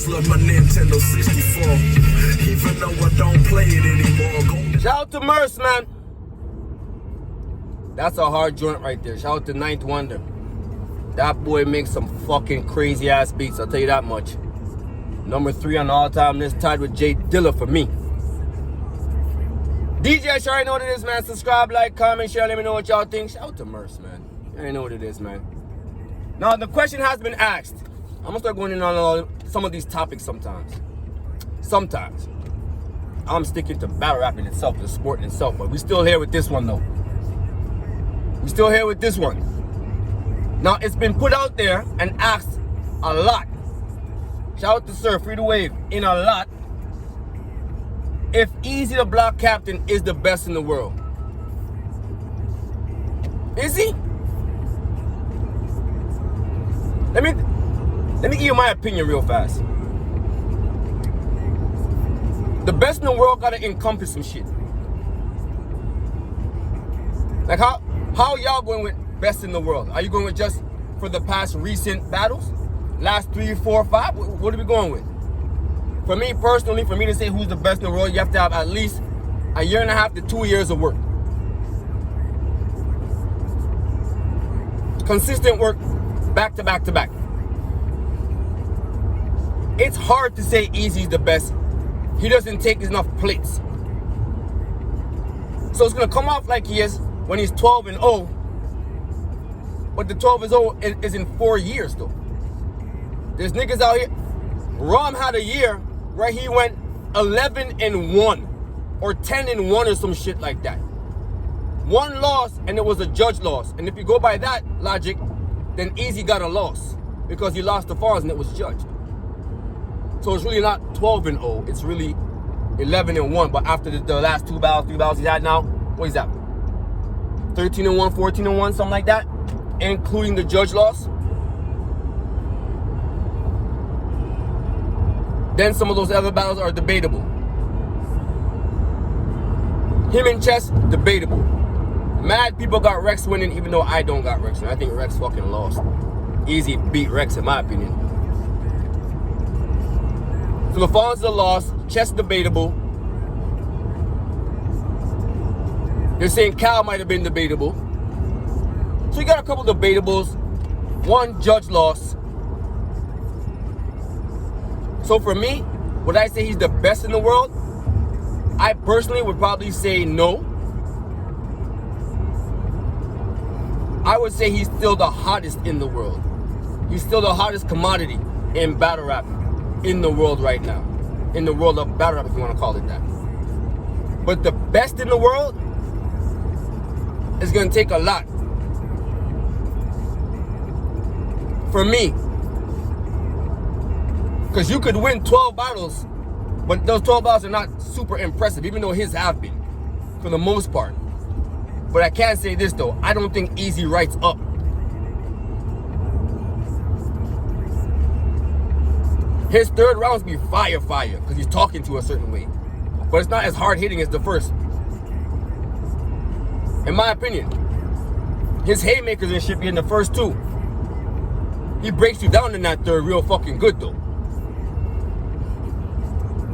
love my Nintendo 64. Even though I don't play it anymore. Shout out to Merce, man. That's a hard joint right there. Shout out to Ninth Wonder. That boy makes some fucking crazy ass beats, I'll tell you that much. Number 3 on the all-time list, tied with Jay Dilla for me. D.J.S, you already know what it is, man. Subscribe, like, comment, share, let me know what y'all think. Shout out to Merce, man. You already know what it is, man. Now, the question has been asked. I'm gonna start going in on some of these topics sometimes. Sometimes. I'm sticking to battle rapping itself, the sport in itself, but we still here with this one, though. We still here with this one. Now, it's been put out there and asked a lot. Shout out to Sir Free to Wave in a lot. If Easy the Block Captain is the best in the world. Is he? Let me give you my opinion real fast. The best in the world gotta encompass some shit. Like how y'all going with best in the world? Are you going with just for the past recent battles? Last 3, 4, 5? What are we going with? For me personally, for me to say who's the best in the world, you have to have at least a 1.5 to 2 years of work. Consistent work, back to back to back. It's hard to say Easy's the best. He doesn't take enough plates. So it's gonna come off like he is when he's 12-0. But the 12-0 is in 4 years though. There's niggas out here. Rom had a year where he went 11-1 or 10-1 or some shit like that. One loss and it was a judge loss. And if you go by that logic, then Easy got a loss because he lost the Fonz and it was judged. So it's really not 12-0. It's really 11-1. But after the last 2 battles, 3 battles he's had now, what is that? 13-1, 14-1, something like that, including the judge loss. Then some of those other battles are debatable. Him and Chess, debatable. Mad people got Rex winning, even though I don't got Rex winning. I think Rex fucking lost. Easy beat Rex, in my opinion. So the Fonz is a loss. Chess debatable. They're saying Cal might have been debatable. So you got a couple debatables. One judge loss. So for me, would I say he's the best in the world? I personally would probably say no. I would say he's still the hottest in the world. He's still the hottest commodity in battle rap in the world right now. In the world of battle rap, if you want to call it that. But the best in the world is going to take a lot. For me. Because you could win 12 battles, but those 12 battles are not super impressive, even though his have been, for the most part. But I can say this though, I don't think Easy writes up. His third rounds be fire, because he's talking to a certain way. But it's not as hard hitting as the first. In my opinion, his haymakers and shit be in the first 2. He breaks you down in that third real fucking good though.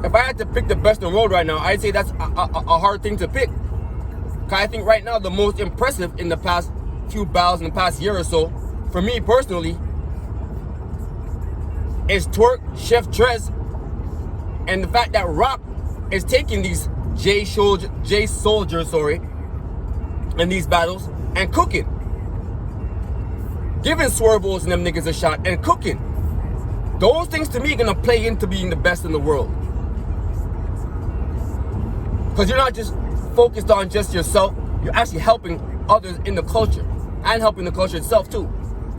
If I had to pick the best in the world right now, I'd say that's a hard thing to pick. Cause I think right now the most impressive in the past few battles in the past year or so, for me personally, is Twork, Chef Trez, and the fact that Rock is taking these J Soldier, in these battles and cooking. Giving Swervos and them niggas a shot and cooking. Those things to me are gonna play into being the best in the world. Because you're not just focused on just yourself, you're actually helping others in the culture and helping the culture itself too,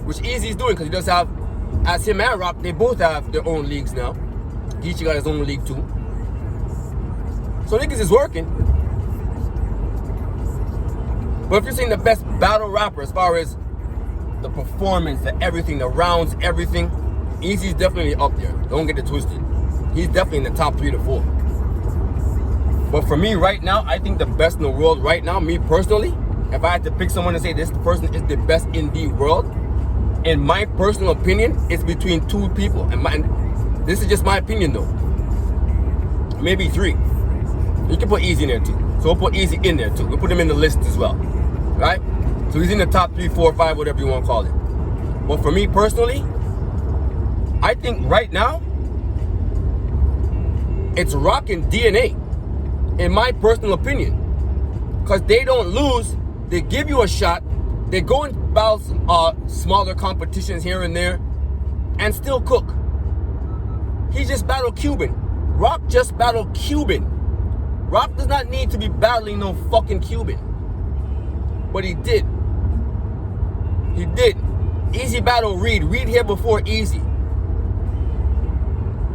which Easy's doing because he does have, as him and Rock, they both have their own leagues now. Geechi got his own league too. So niggas is working. But if you're saying the best battle rapper as far as the performance, the everything, the rounds, everything, Easy's definitely up there. Don't get it twisted. He's definitely in the top 3 to 4. But for me right now, I think the best in the world right now, me personally, if I had to pick someone to say this person is the best in the world, in my personal opinion, it's between 2 people. And This is just my opinion though. Maybe 3. You can put Easy in there too. So we'll put Easy in there too. We'll put him in the list as well. Right? So he's in the top 3, 4, 5, whatever you want to call it. But for me personally, I think right now, it's Rock and DNA, in my personal opinion. Because they don't lose, they give you a shot, they go and battle smaller competitions here and there, and still cook. He just battled Cuban. Rock just battled Cuban. Rock does not need to be battling no fucking Cuban. But he did. He did. Easy battle Reed. Reed here before Easy.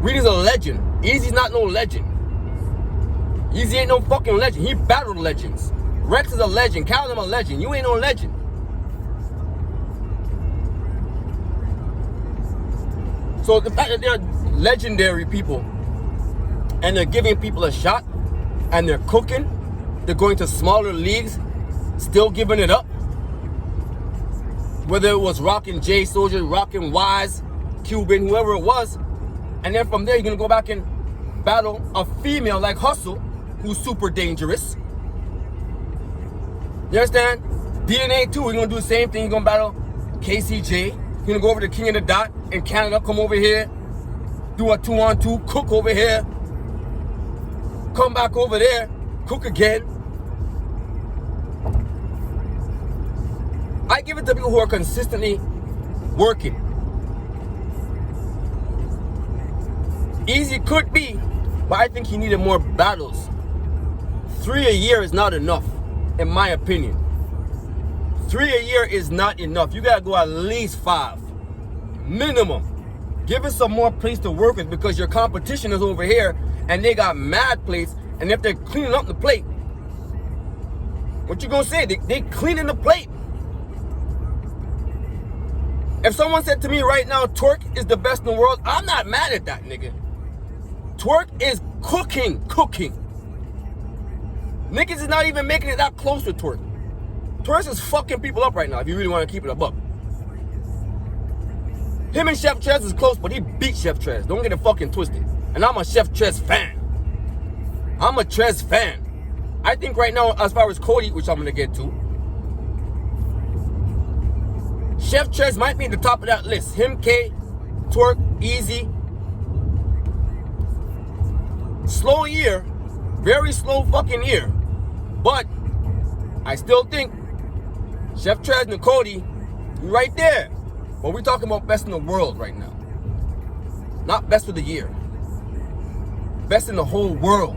Reed is a legend. Easy's not no legend. Easy ain't no fucking legend. He battled legends. Rex is a legend. Callum a legend. You ain't no legend. So the fact that they're legendary people and they're giving people a shot and they're cooking, they're going to smaller leagues, still giving it up. Whether it was Rockin' J Soldier, Rockin' Wise, Cuban, whoever it was. And then from there, you're going to go back and battle a female like Hustle, who's super dangerous. You understand? DNA too, you're going to do the same thing. You're going to battle KCJ. You're going to go over to King of the Dot in Canada, come over here, do a 2-on-2, cook over here, come back over there, cook again. I give it to people who are consistently working. Easy could be, but I think he needed more battles. 3 a year is not enough, in my opinion. 3 a year is not enough. You gotta go at least 5, minimum. Give us some more plates to work with because your competition is over here and they got mad plates. And if they're cleaning up the plate, what you gonna say? They cleaning the plate. If someone said to me right now, Twork is the best in the world, I'm not mad at that, nigga. Twork is cooking. Niggas is not even making it that close to Twork. Twork is fucking people up right now if you really want to keep it a buck. Him and Chef Trez is close, but he beat Chef Trez. Don't get it fucking twisted. And I'm a Chef Trez fan. I'm a Trez fan. I think right now, as far as Cody, which I'm going to get to, Chef Trez might be at the top of that list. Him, K, Twork, Easy. Slow year. Very slow fucking year. But I still think Chef Trez and Cody, right there. But we're talking about best in the world right now. Not best for the year. Best in the whole world.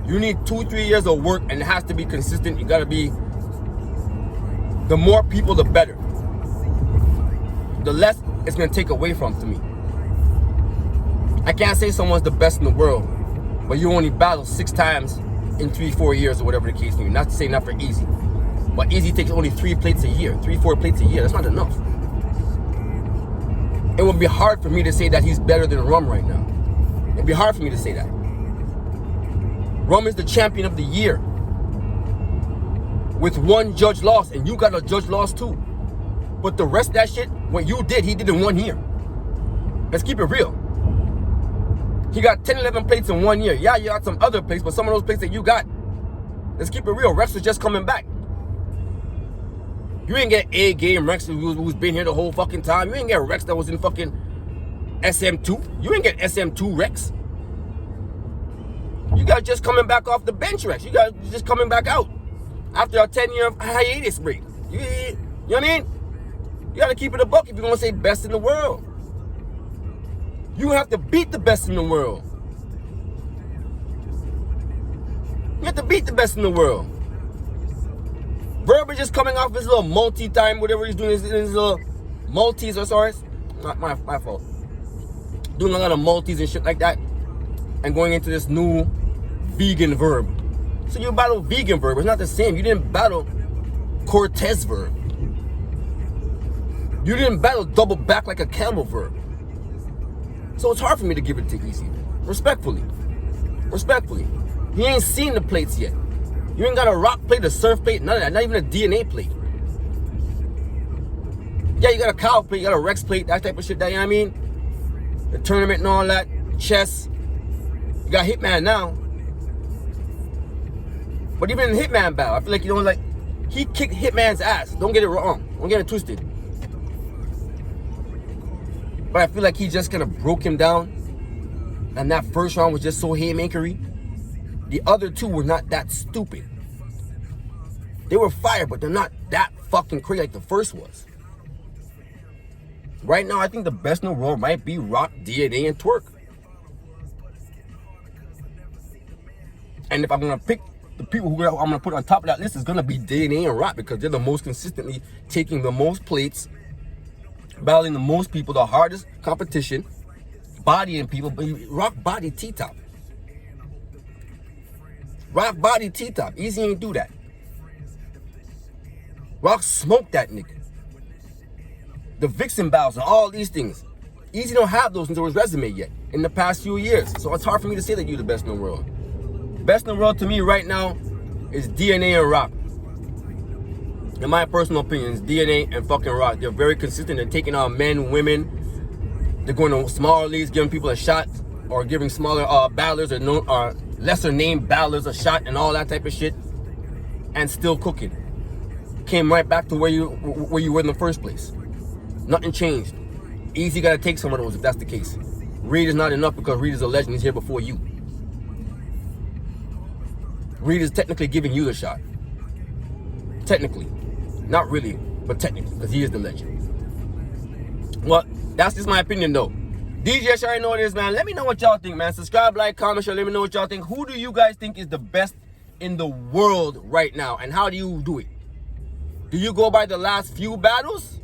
You need 2-3 years of work and it has to be consistent. You gotta be, the more people, the better. The less it's gonna take away from to me. I can't say someone's the best in the world, but you only battle 6 times in 3-4 years or whatever the case may be. Not to say not for Easy. But Easy takes only 3 plates a year, 3-4 plates a year. That's not enough. It would be hard for me to say that he's better than Rum right now. It'd be hard for me to say that. Rum is the champion of the year. With 1 judge loss, and you got a judge loss too. But the rest of that shit, what you did, he did in 1 year. Let's keep it real. He got 10, 11 plates in 1 year. Yeah, you got some other plates, but some of those plates that you got, let's keep it real. Rex was just coming back. You ain't get A-game Rex who's been here the whole fucking time. You ain't get Rex that was in fucking SM2. You ain't get SM2 Rex. You got just coming back off the bench Rex. You got just coming back out after a 10-year hiatus break. You know what I mean? You got to keep it a buck if you're going to say best in the world. You have to beat the best in the world. You have to beat the best in the world. Verb is just coming off his little multi-time, whatever he's doing, his little multis or sorry. Not my fault. Doing a lot of multis and shit like that. And going into this new vegan Verb. So you battle vegan Verb. It's not the same. You didn't battle Cortez Verb. You didn't battle double back like a camel Verb. So it's hard for me to give it to Easy. Respectfully. He ain't seen the plates yet. You ain't got a rock plate, a surf plate, none of that. Not even a DNA plate. Yeah, you got a cow plate, you got a Rex plate, that type of shit, that, you know what I mean? the tournament and all that, chess. You got Hitman now. But even in Hitman battle, I feel like, like, he kicked Hitman's ass. Don't get it wrong. Don't get it twisted. But I feel like he just kind of broke him down. And that first round was just so haymakery. The other two were not that stupid. They were fire, but they're not that fucking crazy like the first was. Right now, I think the best in the world might be Rock, DNA, and Twork. And if I'm going to pick the people who I'm going to put on top of that list, is going to be DNA and Rock, because they're the most consistently taking the most plates, battling the most people, the hardest competition, bodying people. But Rock body T-top. Rock body T-top. Easy ain't do that. Rock smoked that nigga. The Vixen battles and all these things. Easy don't have those into his resume yet in the past few years. So it's hard for me to say that you're the best in the world. Best in the world to me right now is DNA and Rock. In my personal opinion, it's DNA and fucking Rock. They're very consistent in taking on men, women. They're going to smaller leagues, giving people a shot, or giving smaller battlers or lesser named battlers a shot and all that type of shit, and still cooking. Came right back to where you were in the first place. Nothing changed. Easy got to take some of those if that's the case. Reed is not enough because Reed is a legend. He's here before you. Reed is technically giving you the shot. Technically. Not really, but technically, because he is the legend. Well, that's just my opinion, though. D.J.S, you already know what it is, man. Let me know what y'all think, man. Subscribe, like, comment, share. Let me know what y'all think. Who do you guys think is the best in the world right now? And how do you do it? Do you go by the last few battles?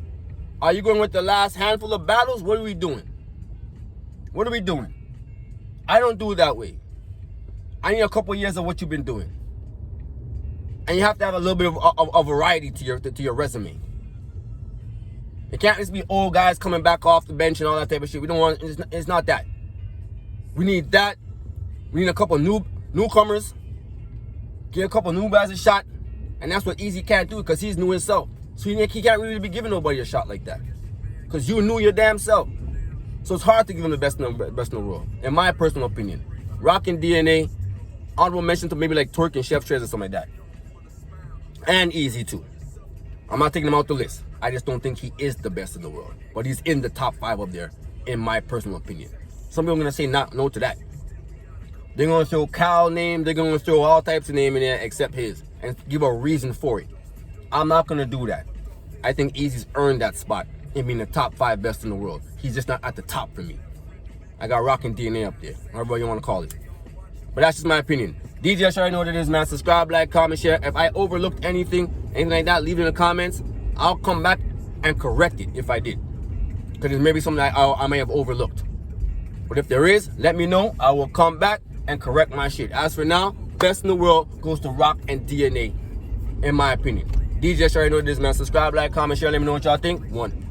Are you going with the last handful of battles? What are we doing? What are we doing? I don't do it that way. I need a couple years of what you've been doing. And you have to have a little bit of variety to your resume. It can't just be old guys coming back off the bench and all that type of shit. We don't want, it's not that. We need that. We need a couple newcomers. Give a couple new guys a shot. And that's what Easy can't do because he's new himself. So he can't really be giving nobody a shot like that. Because you knew your damn self. So it's hard to give him the best in the world, in my personal opinion. Rock and DNA, honorable mention to maybe like Twork and Chef Trez or something like that. And Easy too. I'm not taking him out the list. I just don't think he is the best in the world. But he's in the top 5 up there, in my personal opinion. Some people are going to say no to that. They're going to throw Cal name, they're going to throw all types of name in there except his. And give a reason for it. I'm not going to do that. I think Easy's earned that spot in being the top 5 best in the world. He's just not at the top for me. I got Rock and DNA up there, however you want to call it. But that's just my opinion. D.J.S, you already know what it is, man. Subscribe, like, comment, share. If I overlooked anything like that, leave it in the comments. I'll come back and correct it if I did. Because there's maybe something I may have overlooked. But if there is, let me know. I will come back and correct my shit. As for now, best in the world goes to Rock and DNA, in my opinion. D.J.S, you already know what it is, man. Subscribe, like, comment, share. Let me know what y'all think. 1.